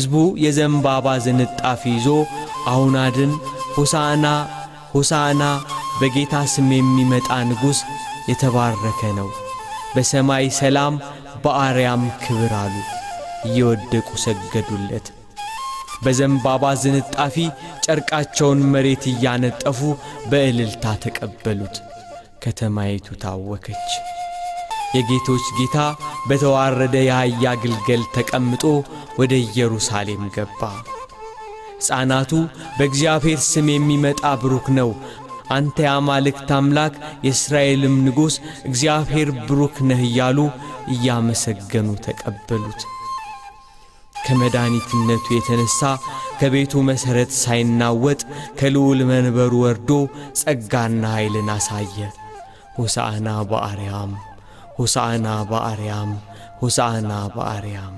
ሕዝቡ የዘንባባ ዝንጣፊ ይዞ አሁን አድን ሆሳዕና ሆሳዕና በጌታ ስም የሚመጣ ንጉሥ የተባረከ ነው በሰማይ ሰላም በአርያም ክብር አሉ እየወደቁ ሰገዱለት በዘንባባ ዝንጣፊ ጨርቃቸውን መሬት እያነጠፉ በእልልታ ተቀበሉት ከተማይቱ ታወከች የጌቶች ጌታ በተዋረደ የአህያ ግልገል ተቀምጦ ወደ ኢየሩሳሌም ገባ ሕፃናቱ በእግዚአብሔር ስም የሚመጣ ብሩክ ነው አንተ የአማልክት አምላክ የእስራኤልም ንጉሥ እግዚአብሔር ብሩክ ነህ እያሉ እያመሰገኑ ተቀበሉት ከመድኃኒትነቱ የተነሳ ከቤቱ መሠረት ሳይናወጥ ከልዑል መንበሩ ወርዶ ጸጋና ኃይልን አሳየ ሆሳዕና በአርያም ሆሳዕና በአርያም ሆሳዕና በአርያም